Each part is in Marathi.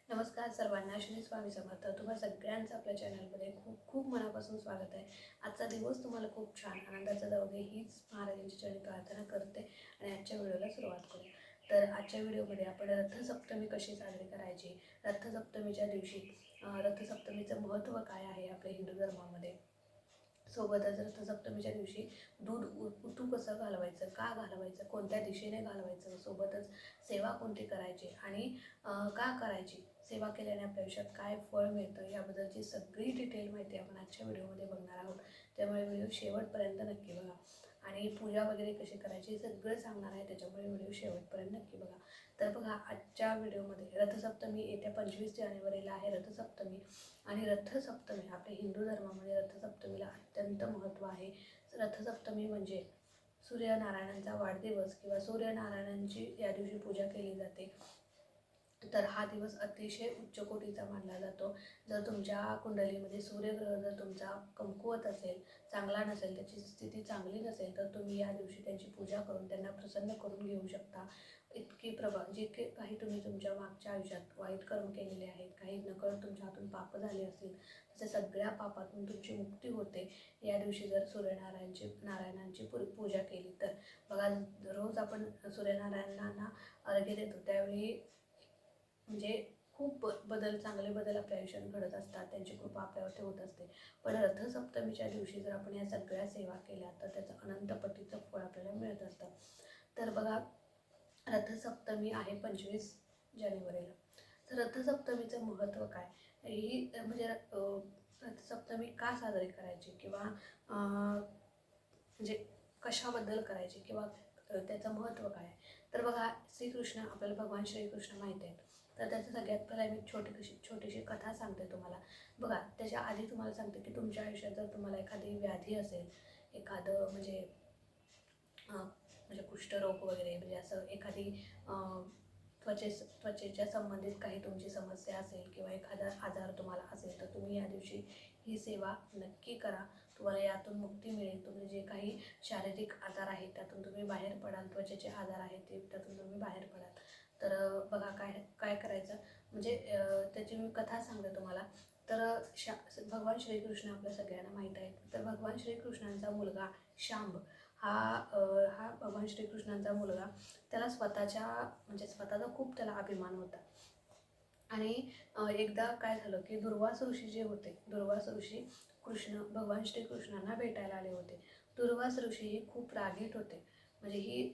नमस्कार सर्वांना, श्री स्वामी समर्थ. तुम्हा सगळ्यांचं आपल्या चॅनलमध्ये खूप खूप मनापासून स्वागत आहे. आजचा दिवस तुम्हाला खूप छान आनंदाचा जाऊ दे हीच महाराजांची चरणी प्रार्थना करते आणि आजच्या व्हिडिओला सुरुवात करूया. तर आजच्या व्हिडिओमध्ये आपण रथसप्तमी कशी साजरी करायची, रथसप्तमीच्या दिवशी रथसप्तमीचं महत्त्व काय आहे आपल्या हिंदू धर्मामध्ये, सोबतच रथसप्तमीच्या दिवशी दूध उतू कसं घालवायचं, का घालवायचं, कोणत्या दिशेने घालवायचं, सोबतच सेवा कोणती करायची आणि का करायची, सेवा केल्याने आपल्या आयुष्यात काय फळ मिळतं याबद्दलची सगळी डिटेल माहिती आपण आजच्या व्हिडिओमध्ये बघणार आहोत. त्यामुळे व्हिडिओ शेवटपर्यंत नक्की बघा आणि पूजा वगैरे कशी करायची सगळं सांगणार आहे, त्याच्यामुळे व्हिडिओ शेवटपर्यंत नक्की बघा. तर बघा, आजच्या व्हिडिओमध्ये रथसप्तमी येत्या 25 जानेवारीला आहे रथसप्तमी. आणि रथसप्तमी आपल्या हिंदू धर्मामध्ये रथसप्तमीला अत्यंत महत्त्व आहे. रथसप्तमी म्हणजे सूर्यनारायणांचा वाढदिवस किंवा सूर्यनारायणांची या दिवशी पूजा केली जाते. तर हा दिवस अतिशय उच्च कोटीचा मानला जातो. जर तुमच्या कुंडलीमध्ये सूर्यग्रह जर तुमचा कमकुवत असेल, चांगला नसेल, त्याची स्थिती चांगली नसेल, तर तुम्ही या दिवशी त्यांची पूजा करून त्यांना प्रसन्न करून घेऊ शकता. इतकी जे काही तुम्ही तुमच्या मागच्या आयुष्यात वाईट कर्म केलेले आहेत, काही नकळत तुमच्या हातून पाप झाले असतील, तसे सगळ्या पापातून तुमची मुक्ती होते या दिवशी जर नारायणांची पूजा केली तर. बघा, रोज आपण सूर्यनारायणांना अर्घ्य देतो त्यावेळी म्हणजे खूप चांगले बदल आपल्या आयुष्यात घडत असतात, त्यांची कृपा आपल्यावरती होत असते. पण रथसप्तमीच्या दिवशी जर आपण या सगळ्या सेवा केल्या तर त्याचं अनंत पटीचं फळ आपल्याला मिळत असतं. तर बघा, रथसप्तमी आहे 25 जानेवारीला. तर रथसप्तमीचं महत्त्व काय, ही म्हणजे रथसप्तमी का साजरी करायची किंवा म्हणजे कशाबद्दल करायची किंवा त्याचं महत्त्व काय आहे. तर बघा, श्रीकृष्ण आपल्याला भगवान श्रीकृष्ण माहीत आहेत. तर त्याचं सगळ्यात पहिला मी छोटीशी कथा सांगते तुम्हाला. बघा, त्याच्या आधी तुम्हाला सांगते की तुमच्या आयुष्यात जर तुम्हाला एखादी व्याधी असेल, एखादं म्हणजे कुष्ठरोग वगैरे, म्हणजे असं एखादी त्वचेच्या संबंधित काही तुमची समस्या असेल किंवा एखादा आजार तुम्हाला असेल, तर तुम्ही या दिवशी ही सेवा नक्की करा. तुम्हाला यातून मुक्ती मिळेल. तुमचे जे काही शारीरिक आजार आहेत त्यातून तुम्ही बाहेर पडाल, त्वचेचे आजार आहेत ते त्यातून तुम्ही बाहेर पडाल. तर बघा, काय काय करायचं म्हणजे त्याची मी कथा सांगते तुम्हाला. तर भगवान श्रीकृष्ण आपल्या सगळ्यांना माहीत आहेत. तर भगवान श्रीकृष्णांचा मुलगा शांब हा भगवान श्रीकृष्णांचा मुलगा, त्याला स्वतःचा खूप त्याला अभिमान होता. आणि एकदा काय झालं की दुर्वास ऋषी जे होते, दुर्वास ऋषी भगवान श्रीकृष्णांना भेटायला आले होते. दुर्वास ऋषी हे खूप रागीट होते. म्हणजे ही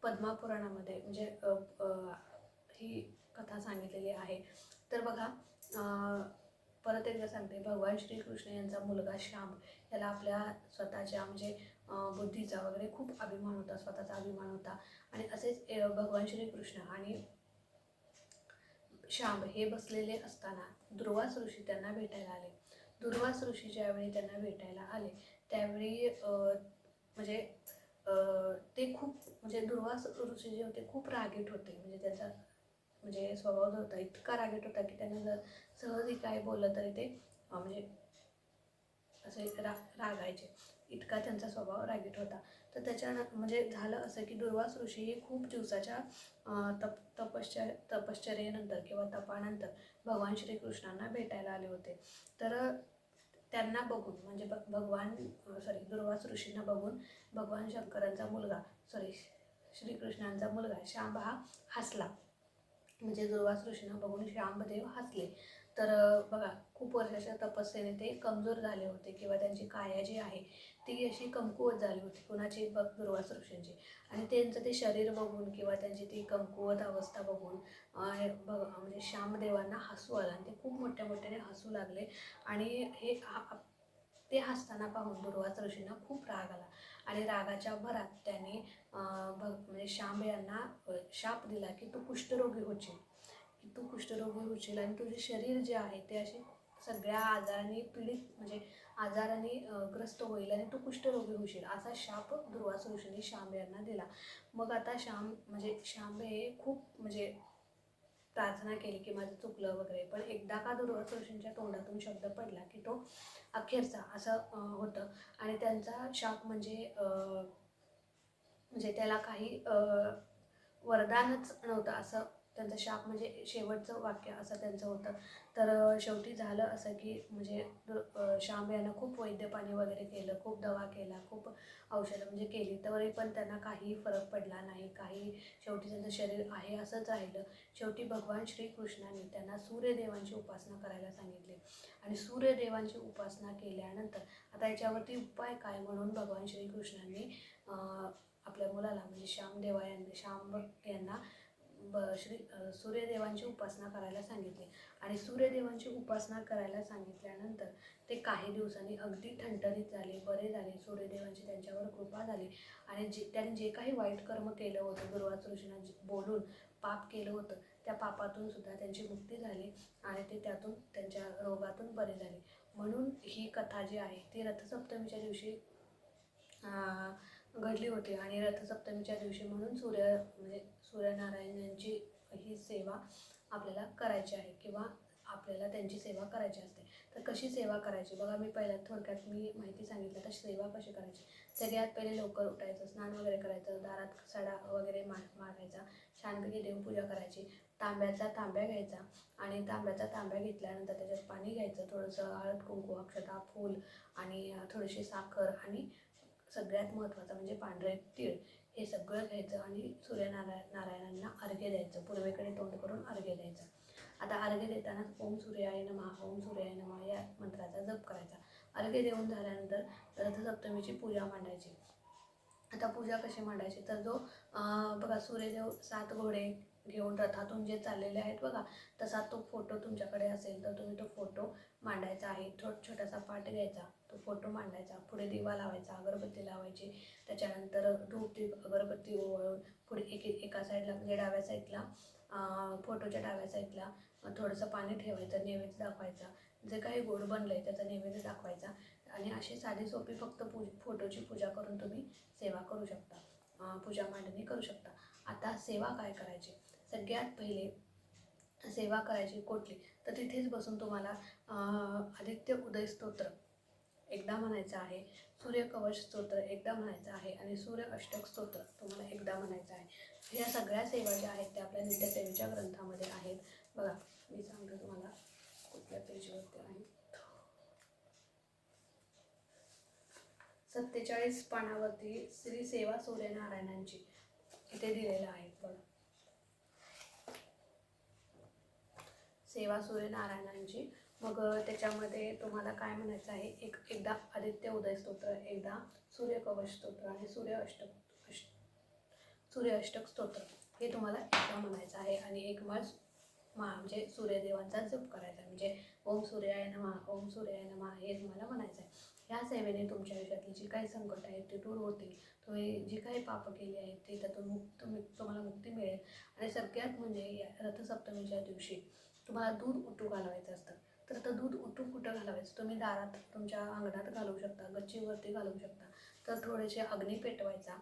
पद्मपुराणामध्ये म्हणजे ही कथा सांगितलेली आहे. तर बघा, परत एकदा सांगते, भगवान श्रीकृष्ण यांचा मुलगा श्याम याला आपल्या स्वतःच्या म्हणजे बुद्धीचा वगैरे खूप अभिमान होता, स्वतःचा अभिमान होता. आणि असेच भगवान श्रीकृष्ण आणि श्याम हे बसलेले असताना दुर्वास ऋषी त्यांना भेटायला आले. दुर्वास ऋषी ज्यावेळी त्यांना भेटायला आले त्यावेळी म्हणजे ते खूप म्हणजे दुर्वास ऋषी जे होते खूप रागीट होते. म्हणजे त्यांचा म्हणजे स्वभाव जो होता इतका रागीट होता की त्यांना जर सहजही काय बोललं तरी ते म्हणजे असे रागायचे, इतका त्यांचा स्वभाव रागीट होता. तर म्हणजे झालं असं की दुर्वास ऋषी हे खूप दिवसाच्या तपश्चर्येनंतर किंवा तपानंतर भगवान श्रीकृष्णांना भेटायला आले होते. तर त्यांना बघून म्हणजे दुर्वास ऋषींना बघून भगवान शंकरांचा मुलगा श्रीकृष्णांचा मुलगा शांब हा हसला. म्हणजे दुर्वास ऋषींना बघून शांबदेव हसले. तर बघा, खूप वर्षाच्या तपस्येने ते कमजोर झाले होते किंवा त्यांची काया जी आहे ती अशी कमकुवत झाली होती. कुणाची दुर्वास ऋषींची. आणि त्यांचं ते शरीर बघून किंवा त्यांची ती कमकुवत अवस्था बघून म्हणजे श्यामदेवांना हसू आलं आणि ते खूप मोठ्याने हसू लागले. आणि ते हसताना पाहून दुर्वास ऋषींना खूप राग आला आणि रागाच्या भरात त्यांनी म्हणजे शांब यांना शाप दिला की तू कुष्ठरोगी होशील आणि तुझे शरीर जे आहे ते असे सगळ्या आजारांनी पीडित म्हणजे आजारांनी ग्रस्त होईल आणि तू कुष्ठरोगी होशील, असा शाप दुर्वास ऋषींनी शांब यांना दिला. मग आता शांब हे खूप म्हणजे प्रार्थना केली की माझं चुकलं वगैरे. पण एकदा का दुर्वास ऋषींच्या तोंडातून शब्द पडला की तो अखेरचा असं होतं. आणि त्यांचा शाप म्हणजे त्याला काही वरदानच नव्हतं असं त्यांचं शाप म्हणजे शेवटचं वाक्य असं त्यांचं होतं. तर शेवटी झालं असं की म्हणजे श्याम यानं खूप वैद्यपाणी वगैरे केलं, खूप दवा केला, खूप औषधं म्हणजे केली, तरी पण त्यांना काही फरक पडला नाही. शेवटी त्यांचं शरीर आहे असंच राहिलं. शेवटी भगवान श्रीकृष्णाने त्यांना सूर्यदेवांची उपासना करायला सांगितली आणि सूर्यदेवांची उपासना केल्यानंतर आता याच्यावरती उपाय काय म्हणून भगवान श्रीकृष्णांनी आपल्या मुलाला म्हणजे श्याम यांना सूर्यदेवांची उपासना करायला सांगितली आणि सूर्यदेवांची उपासना करायला सांगितल्यानंतर ते काही दिवसांनी अगदी ठणठणीत झाले, बरे झाले. सूर्यदेवांची त्यांच्यावर कृपा झाली आणि त्यांनी जे काही वाईट कर्म केलं होतं, दुर्वासा ऋषींना बोलून पाप केलं होतं, त्या पापातून सुद्धा त्यांची मुक्ती झाली आणि ते त्यातून त्यांच्या रोगातून बरे झाले. म्हणून ही कथा जी आहे ती रथसप्तमीच्या दिवशी घडली होती आणि रथसप्तमीच्या दिवशी म्हणून म्हणजे सूर्यनारायणांची ही सेवा आपल्याला करायची आहे किंवा आपल्याला त्यांची सेवा करायची असते. तर कशी सेवा करायची बघा, मी पहिल्या थोडक्यात माहिती सांगितलं तर सेवा कशी करायची. सगळ्यात पहिले लवकर उठायचं, स्नान वगैरे करायचं, दारात सडा वगैरे मारायचा, छानपैकी देवपूजा करायची, तांब्याचा तांब्या घ्यायचा आणि तांब्याचा तांब्या घेतल्यानंतर त्याच्यात पाणी घ्यायचं, थोडंसं हळद कुंकू अक्षता फूल आणि थोडीशी साखर आणि सगळ्यात महत्त्वाचं म्हणजे पांढरे तीळ हे सगळं घ्यायचं आणि नारायणांना अर्घ्य द्यायचं, पूर्वेकडे तोंड करून अर्घ्य द्यायचं. आता अर्घ्य देताना ओम सूर्याय नमः ओम सूर्याय नमः या मंत्राचा जप करायचा. अर्घ्य देऊन झाल्यानंतर रथसप्तमीची पूजा मांडायची. आता पूजा कशी मांडायची तर बघा सूर्यदेव 7 घोडे घेऊन रथातून जे चाललेले आहेत बघा, तसा तो फोटो तुमच्याकडे असेल तर तुम्ही तो फोटो मांडायचा आहे. छोटासा पाट घ्यायचा, तो फोटो मांडायचा, पुढे दिवा लावायचा, अगरबत्ती लावायची, त्याच्यानंतर धूप दीप अगरबत्ती ओवाळून पुढे एका साईडला म्हणजे डाव्या साईडला फोटोच्या डाव्या साईडला थोडंसं पाणी ठेवायचं, नैवेद्य दाखवायचा, जे काही गोड बनलं आहे त्याचा नैवेद्य दाखवायचा आणि अशी साधी सोपी फक्त फोटोची पूजा करून तुम्ही सेवा करू शकता, पूजा मांडणी करू शकता. आता सेवा काय करायची, सगळ्यात पहिले सेवा करायची कुठली तर तिथेच बसून तुम्हाला आदित्य उदय स्तोत्र एकदा म्हणायचं आहे, सूर्यकवच स्तोत्र एकदा म्हणायचं आहे आणि सूर्य अष्टक स्तोत्र तुम्हाला एकदा म्हणायचं आहे. ह्या सगळ्या सेवा ज्या आहेत त्या आपल्या नित्यसेवेच्या ग्रंथामध्ये आहेत. बघा मी सांगतो तुम्हाला कुठल्या पेजवरती आहे. 47 पानावरती श्री सेवा सूर्यनारायणांची इथे दिलेलं आहे. बघा, सेवा सूर्यनारायणांची. मग त्याच्यामध्ये तुम्हाला काय म्हणायचं आहे, एकदा आदित्य उदय स्तोत्र, एकदा सूर्यकवच स्तोत्र आणि सूर्य अष्टक स्तोत्र हे तुम्हाला एकदा म्हणायचं आहे आणि एक माळ म्हणजे सूर्यदेवांचा जप करायचा म्हणजे ओम सूर्याय नमः ओम सूर्याय नमः हे तुम्हाला म्हणायचं आहे. ह्या सेवेने तुमच्या आयुष्यातली जी काही संकट आहेत ते दूर होतील, तुम्ही जी काही पापं केली आहेत ते त्यातून तुम्हाला मुक्ती मिळेल आणि सगळ्यात म्हणजे या रथसप्तमीच्या दिवशी तुम्हाला दूध उटू घालवायचं असतं. तर दूध उटू कुठं घालवायचं, तुम्ही दारात तुमच्या अंगणात घालवू शकता, गच्चीवरती घालवू शकता. तर थोडेसे अग्नी पेटवायचा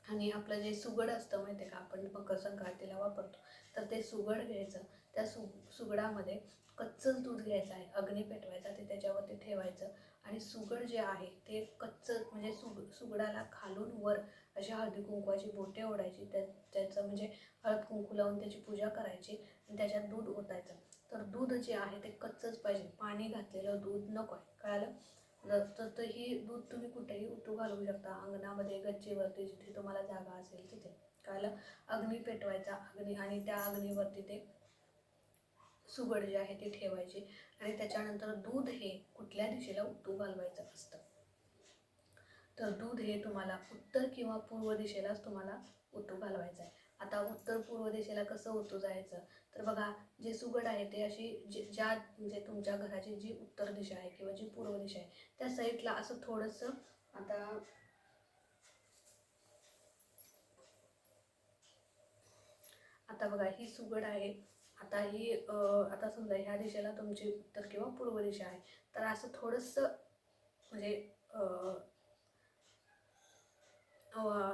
आणि आपलं जे सुगड असतं माहिती आहे का, आपण मकर संक्रांतीला वापरतो, तर ते सुगड घ्यायचं, त्या सुगडामध्ये कच्चंच दूध घ्यायचं आहे, अग्नी पेटवायचा, ते त्याच्यावरती ठेवायचं आणि सुगड जे आहे ते कच्चं म्हणजे सुगडाला खालून वर अशी हळदी कुंकवाची बोटे ओढायची, त्याचं म्हणजे हळद कुंकू लावून त्याची पूजा करायची आणि त्याच्यात दूध ओतायचं. तर दूध जे आहे ते कच्चंच पाहिजे, पाणी घातलेलं दूध नको आहे, कळालं. तर ही दूध तुम्ही कुठेही उतू घालवू शकता, अंगणामध्ये, गच्चीवरती, जिथे तुम्हाला जागा असेल तिथे, कळालं. अग्नी पेटवायचा, आणि त्या अग्नीवरती ते सुगड जे आहे ते ठेवायचे आणि त्याच्यानंतर दूध हे कुठल्या दिशेला उतू घालवायचं असतं. तर दूध हे तुम्हाला उत्तर किंवा पूर्व दिशेलाच तुम्हाला उतू घालवायचं आहे. आता उत्तर पूर्व दिशेला कसं उतू जायचं तर बघा, जे सुगड आहे ते अशी ज्या म्हणजे तुमच्या घराची जी उत्तर दिशा आहे किंवा जी पूर्व दिशा आहे त्या साईडला असं थोडंसं आता बघा ही सुगड आहे, आता समजा ह्या दिशेला तुमची उत्तर किंवा पूर्व दिशा आहे, तर असं थोडंसं म्हणजे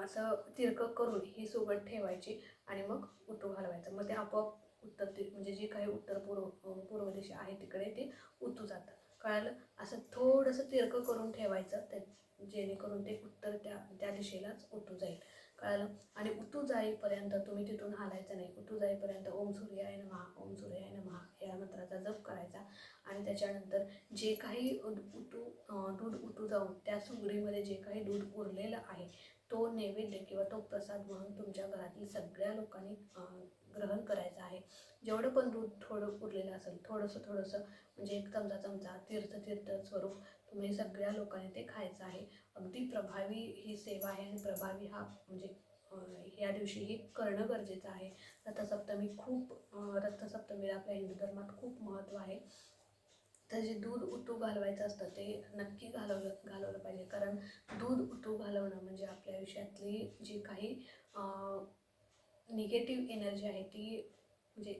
असं तिरकं करून ही सुगड ठेवायची आणि मग उतू घालवायचं. मग ते आपोआप म्हणजे जी काही उत्तर पूर्व दिशा आहे तिकडे ते उतू जातं, कळालं. असं थोडंसं तिरकं करून ठेवायचं जेणेकरून ते उत्तर त्या दिशेलाच उतू जाईल, कळालं. आणि उतू जाईपर्यंत तुम्ही तिथून हालायचं नाही. उतू जाईपर्यंत ओम सूर्याय नमः ओम सूर्याय नमः या मंत्राचा जप करायचा. आणि त्याच्यानंतर जे काही दूध उतू जाऊन त्या सुगडीमध्ये जे काही दूध उरलेलं आहे तो नैवेद्य किंवा तो प्रसाद म्हणून तुमच्या घरातील सगळ्या लोकांनी ग्रहण करायचं आहे. जेवढं पण दूध थोडं उरलेलं असेल थोडंसं म्हणजे एक चमचा तीर्थ स्वरूप तुम्ही सगळ्या लोकांनी ते खायचं आहे. अगदी प्रभावी ही सेवा आहे आणि प्रभावी हा म्हणजे या दिवशी हे करणं गरजेचं आहे. रथसप्तमीला आपल्या हिंदू धर्मात खूप महत्त्व आहे. तर जे दूध उतू घालवायचं असतं ते नक्की घालवलं पाहिजे. कारण दूध उतू घालवणं म्हणजे आपल्या आयुष्यातली जी काही निगेटिव्ह एनर्जी आहे ती म्हणजे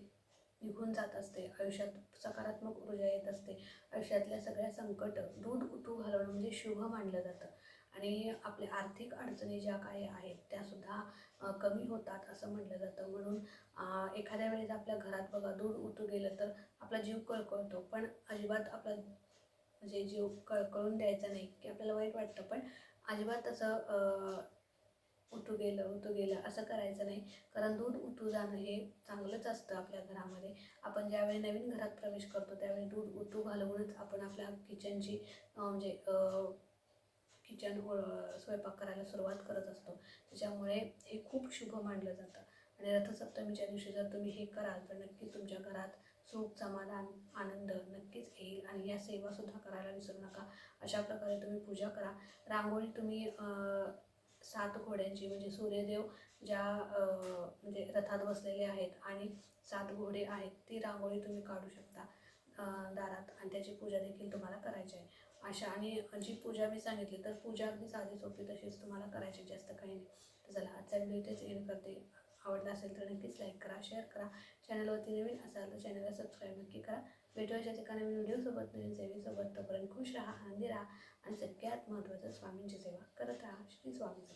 निघून जात असते. आयुष्यात सकारात्मक ऊर्जा येत असते. आयुष्यातल्या सगळ्या संकट दूध उतू घालवणं म्हणजे शुभ मानलं जातं. आणि आपल्या आर्थिक अडचणी ज्या काही आहेत त्यासुद्धा कमी होतात असं म्हटलं जातं. म्हणून एखाद्या वेळेस आपल्या घरात बघा दूध उतू गेलं तर आपला जीव कळकळतो, पण अजिबात आपला म्हणजे जीव कळकळून द्यायचा नाही की आपल्याला वाईट वाटतं, पण अजिबात असं उतू गेलं असं करायचं नाही. कारण दूध उतू जाणं हे चांगलंच असतं आपल्या घरामध्ये. आपण ज्यावेळी नवीन घरात प्रवेश करतो त्यावेळी दूध उतू घालवूनच आपण आपल्या किचनची म्हणजे किचन स्वयंपाक करायला सुरुवात करत असतो. त्याच्यामुळे हे खूप शुभ मानलं जातं. आणि रथसप्तमीच्या दिवशी जर तुम्ही हे कराल तर नक्की तुमच्या घरात सुख समाधान आनंद नक्कीच येईल. आणि या सेवासुद्धा करायला विसरू नका. अशा प्रकारे तुम्ही पूजा करा. रांगोळी तुम्ही 7 घोड्यांची म्हणजे सूर्यदेव ज्या म्हणजे रथात बसलेले आहेत आणि 7 घोडे आहेत ती रांगोळी तुम्ही काढू शकता दारात. आणि त्याची पूजा देखील तुम्हाला करायची आहे. अशा आणि जी पूजा मी सांगितली तर पूजा अगदी साधी सोपी तशीच तुम्हाला करायची, जास्त काही नाही. तर चला आजचा व्हिडिओ इथेच एंड करते. आवडला असेल तर नक्कीच लाईक करा, शेअर करा. चॅनलवरती नवीन असाल तर चॅनलला सबस्क्राईब नक्की करा. भेटूया अशाच एका नवीन व्हिडिओसोबत नवीन सेवेसोबत. तोपर्यंत खुश राहा, आनंदी राहा आणि सगळ्यात महत्त्वाचं स्वामींची सेवा करत राहा. श्री स्वामी.